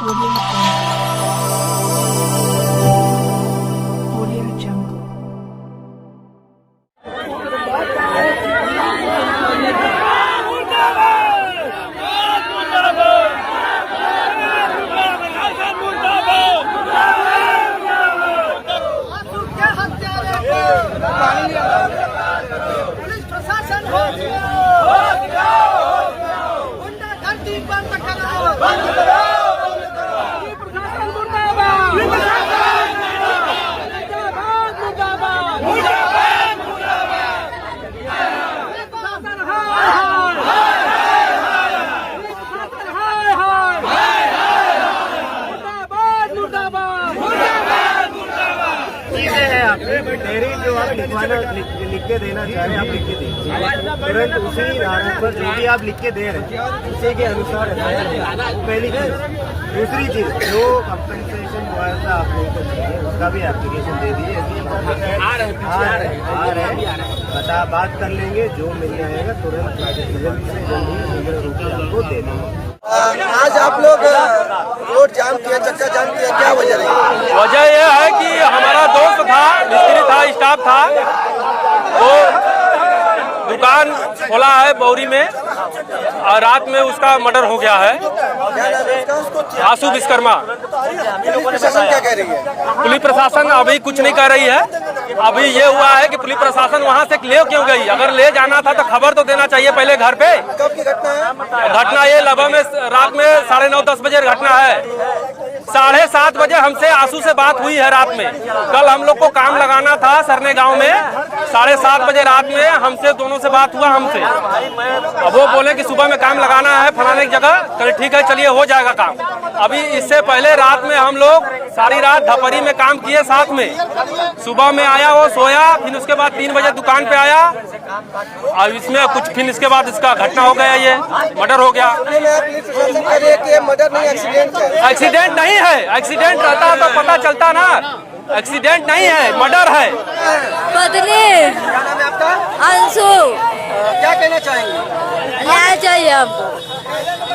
Police प्रशासन गुंडागर्दी बंद कराओ, बंद कराओ, बंद कराओ। प्रशासन मुर्दाबाद, मुर्दाबाद, मुर्दाबाद, मुर्दाबाद, मुर्दाबाद। प्रशासन हाय हाय, प्रशासन हाय हाय, मुर्दाबाद, मुर्दाबाद, मुर्दाबाद, मुर्दाबाद। चीजें हैं आपके डेयरी जो आप लिखवाना लिख के देना चाह रहे हैं आप लिख के दीजिए तुरंत उसी आधार पर जो भी आप लिख के दे रहे हैं उसी के अनुसार पहली चीज। दूसरी चीज जो कंपनसेशन मुआवजा आप लोगों को चाहिए उसका भी एप्लीकेशन दे दीजिए। आ रहे बता बात कर लेंगे जो मिल जाएगा तुरंत आपको दे देंगे। आज आप लोग रोड जाम किया, चक्का जाम किया, क्या वजह रही? वजह यह है कि हमारा दोस्त था, मिस्त्री था, स्टाफ था, वो दुकान खोला है बौरी में और रात में उसका मर्डर हो गया है। आशु विश्वकर्मा। प्रशासन क्या कह रही है? पुलिस प्रशासन अभी कुछ नहीं कर रही है। अभी ये हुआ है कि पुलिस प्रशासन वहाँ से ले क्यों गई? अगर ले जाना था तो खबर तो देना चाहिए पहले घर पे। कब की घटना है? घटना ये लगभग में रात में 9:30-10 बजे घटना है। 7:30 बजे हमसे आशु से बात हुई है रात में। कल हम लोग को काम लगाना था सरने गांव में। 7:30 बजे रात में हमसे दोनों से बात हुआ हमसे। अब वो बोले कि सुबह में काम लगाना है फलाने की जगह। चलिए ठीक है, चलिए हो जाएगा काम। अभी इससे पहले रात में हम लोग सारी रात धपरी में काम किए साथ में। सुबह में आया वो सोया, फिर उसके बाद 3 बजे दुकान पे आया और इसमें कुछ फिर इसके बाद इसका घटना हो गया, ये मर्डर हो गया। मर्डर नहीं, एक्सीडेंट है। एक्सीडेंट नहीं है, एक्सीडेंट रहता तो पता चलता ना। एक्सीडेंट नहीं है, मर्डर है। बदली क्या नाम है आपका? अंशु क्या कहना चाहेंगे? न्याय चाहिए हमको।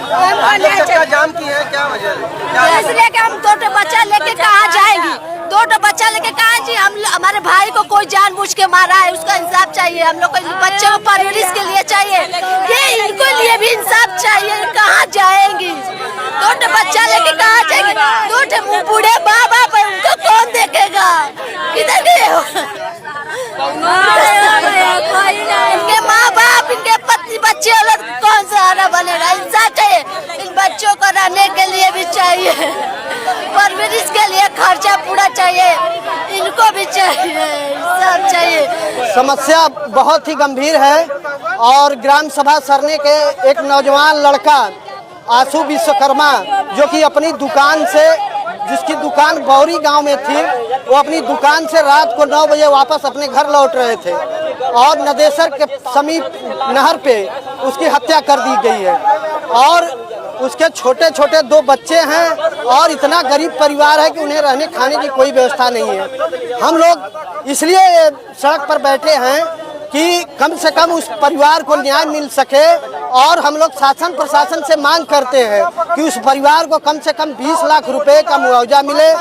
आप लोग चक्का जाम की है, क्या वजह है? इसलिए कि हम 2 बच्चा लेके कहाँ जाएंगी? 2 बच्चा लेके कहाँ जी? हमारे भाई को कोई जानबूझ के मारा है, उसका इंसाफ चाहिए। हम लोग को बच्चों को परवरिश के लिए चाहिए, ये इनको लिए भी इंसाफ चाहिए। कहाँ जाएंगी? 2 बच्चा लेके कहाँ जाएंगी? 2 बूढ़े माँ बाप है, उनको कौन देखेगा? किधर गए हो? इनके माँ बाप, इनके पति, बच्चे लोग कौन सहारा बनेगा? इंसाफ चाहिए। इन बच्चों को रहने के लिए भी चाहिए, परवरिश के लिए खर्चा पूरा चाहिए, इनको भी चाहिए, सब चाहिए। समस्या बहुत ही गंभीर है और ग्राम सभा सरने के एक नौजवान लड़का आशु विश्वकर्मा जो कि अपनी दुकान से, जिसकी दुकान बौरी गांव में थी, वो अपनी दुकान से रात को 9 बजे वापस अपने घर लौट रहे थे और नदेसर के समीप नहर पे उसकी हत्या कर दी गई है। और उसके छोटे छोटे 2 बच्चे हैं और इतना गरीब परिवार है कि उन्हें रहने खाने की कोई व्यवस्था नहीं है। हम लोग इसलिए सड़क पर बैठे हैं कि कम से कम उस परिवार को न्याय मिल सके और हम लोग शासन प्रशासन से मांग करते हैं कि उस परिवार को कम से कम 20 लाख रुपए का मुआवजा मिले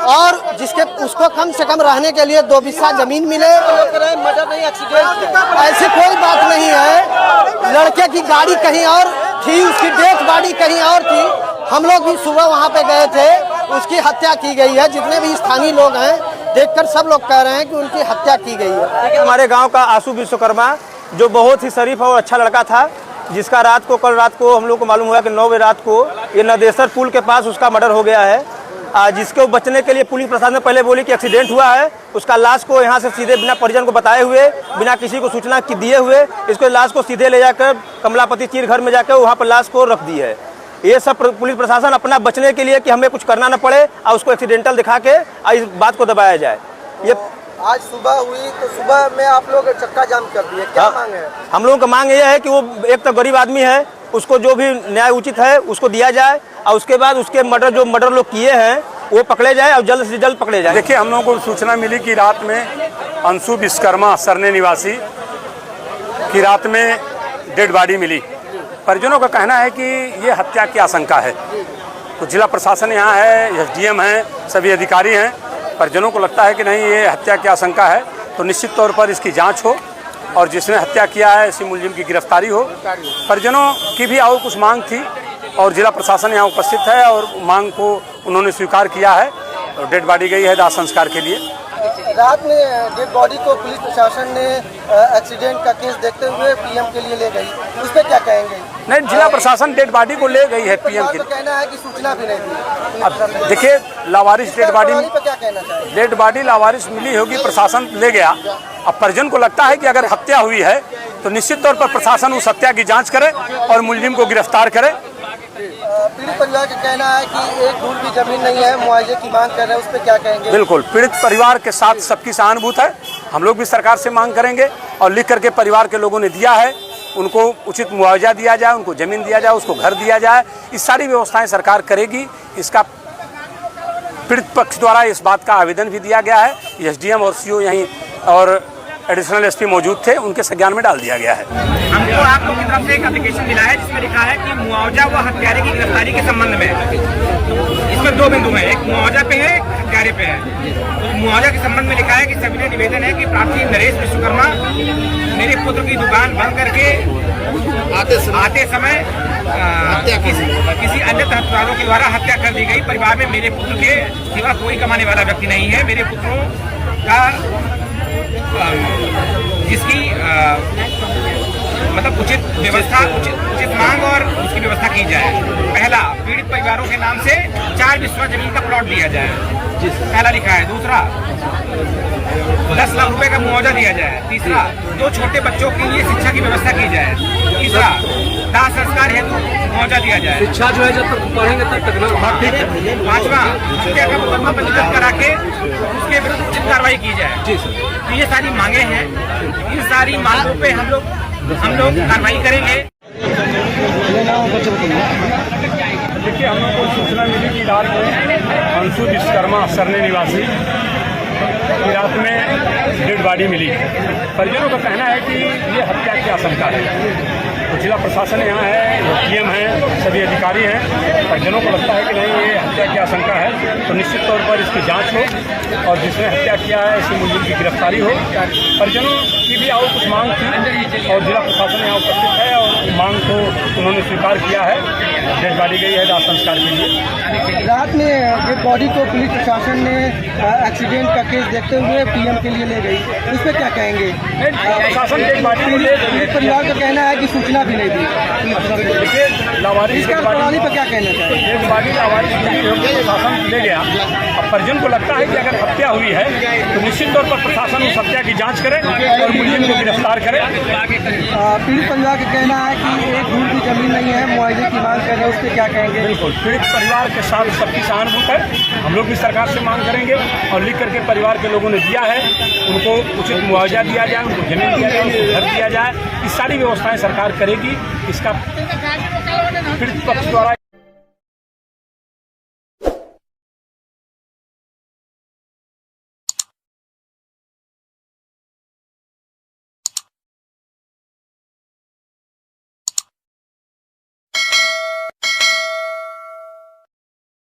और जिसके उसको कम से कम रहने के लिए 2 बिस्सा जमीन मिले। मर्डर नहीं, एक्सीडेंट। ऐसी कोई बात नहीं है। लड़के की गाड़ी कहीं और थी, उसकी डेथ बॉडी कहीं और थी। हम लोग भी सुबह वहाँ पे गए थे, उसकी हत्या की गई है। जितने भी स्थानीय लोग हैं देखकर सब लोग कह रहे हैं कि उनकी हत्या की गई है। हमारे गांव का आशु विश्वकर्मा जो बहुत ही शरीफ और अच्छा लड़का था, जिसका कल रात को हम लोग को मालूम हुआ कि 9 बजे रात को ये नदेसर पुल के पास उसका मर्डर हो गया है। जिसको बचने के लिए पुलिस प्रशासन ने पहले बोली कि एक्सीडेंट हुआ है। उसका लाश को यहाँ से सीधे बिना परिजन को बताए हुए, बिना किसी को सूचना दिए हुए, इसको लाश को सीधे ले जाकर कमलापति चीर घर में जाकर वहाँ पर लाश को रख दी है। ये सब पुलिस प्रशासन अपना बचने के लिए कि हमें कुछ करना न पड़े और उसको एक्सीडेंटल दिखा के इस बात को दबाया जाए। ये आज सुबह हुई तो सुबह में आप लोग चक्का जाम कर दिए, क्या मांग है? हम लोगों का मांग ये है कि वो एक तो गरीब आदमी है, उसको जो भी न्याय उचित है उसको दिया जाए और उसके बाद उसके मर्डर लोग किए हैं वो पकड़े जाए और जल्द से जल्द पकड़े जाए। देखिए, हम लोगों को सूचना मिली कि रात में अंशु विश्वकर्मा सरने निवासी की रात में डेड बॉडी मिली। परिजनों का कहना है कि ये हत्या की आशंका है। तो जिला प्रशासन यहाँ है, SDM है, सभी अधिकारी हैं। परिजनों को लगता है कि नहीं, ये हत्या की आशंका है, तो निश्चित तौर पर इसकी जांच हो और जिसने हत्या किया है इसी मुलजिम की गिरफ्तारी हो। परिजनों की भी और कुछ मांग थी और जिला प्रशासन यहाँ उपस्थित है और मांग को उन्होंने स्वीकार किया है और डेड बॉडी गई है दाह संस्कार के लिए। रात में डेड बॉडी को पुलिस प्रशासन ने एक्सीडेंट का केस देखते हुए PM के लिए ले गई, उस पर क्या कहेंगे? नहीं, जिला प्रशासन डेड बॉडी को ले गई है PM के तो लिए। कहना है कि सूचना भी नहीं थी। अब देखिए, लावारिस डेड बॉडी, पर क्या कहना चाहिए? डेड बॉडी लावारिस मिली होगी, प्रशासन ले गया। अब परिजन को लगता है कि अगर हत्या हुई है तो निश्चित तौर पर प्रशासन उस हत्या की जांच करे और मुलजिम को गिरफ्तार करे। पीड़ित परिवार का कहना है कि एक धूल भी जमीन नहीं है, मुआवजे की मांग कर रहे हैं, उस पर क्या कहेंगे? बिल्कुल, पीड़ित परिवार के साथ सबकी सहानुभूति है। हम लोग भी सरकार से मांग करेंगे और लिख करके परिवार के लोगों ने दिया है, उनको उचित मुआवजा दिया जाए, उनको जमीन दिया जाए, उसको घर दिया जाए। इस सारी व्यवस्थाएं सरकार करेगी। इसका पीड़ित पक्ष द्वारा इस बात का आवेदन भी दिया गया है। SDM और CO यहीं और एडिशनल SP मौजूद थे, उनके संज्ञान में डाल दिया गया है। हमको आप लोग की तरफ से एक एप्लीकेशन मिला है जिसमें लिखा है कि मुआवजा व हत्यारे की गिरफ्तारी के संबंध में। इसमें 2 बिंदु हैं, एक मुआवजा पे है, एक हत्यारे पे है। तो मुआवजा के संबंध में लिखा है कि सविनय निवेदन है कि प्रार्थी नरेश विश्वकर्मा मेरे पुत्र की दुकान बंद करके आते समय किसी अन्य हत्यारों के द्वारा हत्या कर दी गई। परिवार में मेरे पुत्र के सिवा कोई कमाने वाला व्यक्ति नहीं है। मेरे पुत्रों का जिसकी मतलब उचित व्यवस्था, उचित मांग और उसकी व्यवस्था की जाए। पहला, पीड़ित परिवारों के नाम से 4 बिस्वा जमीन का प्लॉट दिया जाए, पहला लिखा है। दूसरा, 10 लाख रुपए का मुआवजा दिया जाए। तीसरा, 2 छोटे बच्चों के लिए शिक्षा की व्यवस्था की जाए। तीसरा, दाह संस्कार हेतु मुआवजा दिया जाए। शिक्षा जो है जब तक पढ़ेंगे तब तक ना। पांचवा, हत्या का मुकदमा पंजीकृत करा के उसके विरुद्ध उचित कार्रवाई की जाए। तो ये सारी मांगे हैं, इन सारी मांगों पे हम लोग कार्रवाई करेंगे। देखिए, हम लोग को सूचना मिली कि रात में अंशु विश्वकर्मा सरने निवासी की रात में डेड बॉडी मिली। परिजनों का कहना है कि ये हत्या की आशंका है। तो जिला प्रशासन यहाँ है, SDM है, सभी अधिकारी हैं। परिजनों को लगता है कि नहीं, ये हत्या की आशंका है, तो निश्चित तौर पर इसकी जांच हो और जिसने हत्या किया है इसी मुलजिम की गिरफ्तारी हो। परिजनों की भी और कुछ मांग थी और जिला प्रशासन यहाँ उपस्थित है और मांग को उन्होंने स्वीकार किया है। डेड बॉडी गई है दाह संस्कार के लिए। रात में डेड बॉडी को पुलिस प्रशासन ने एक्सीडेंट का केस देखते हुए PM के लिए ले गई, उस पर क्या कहेंगे? प्रशासन डेड बॉडी को ले गई। परिवार का कहना है कि सूचना भी नहीं दी। देखिए, लावारिस इसका प्रणाली पर क्या कहना चाहिए? डेड बॉडी लावारिस प्रशासन ले गया। अब परिजन को लगता है कि अगर हत्या हुई है तो निश्चित तौर पर प्रशासन उस हत्या की जांच करे और मुलजिम को गिरफ्तार करे। पीड़ित परिवार का कहना है कि एक धूल भी जमीन नहीं है, मुआवजे की मांग कर रहे हैं, उस पर क्या कहेंगे? बिल्कुल, पीड़ित परिवार के साथ सबकी सहानुभूति है। हम लोग भी सरकार से मांग करेंगे और लिख करके परिवार के लोगों ने दिया है, उनको उचित मुआवजा दिया जाए, उनको जमीन दिया जाए, उनको घर दिया जाए। इस सारी व्यवस्थाएं सरकार करेगी। इसका पीड़ित पक्ष द्वारा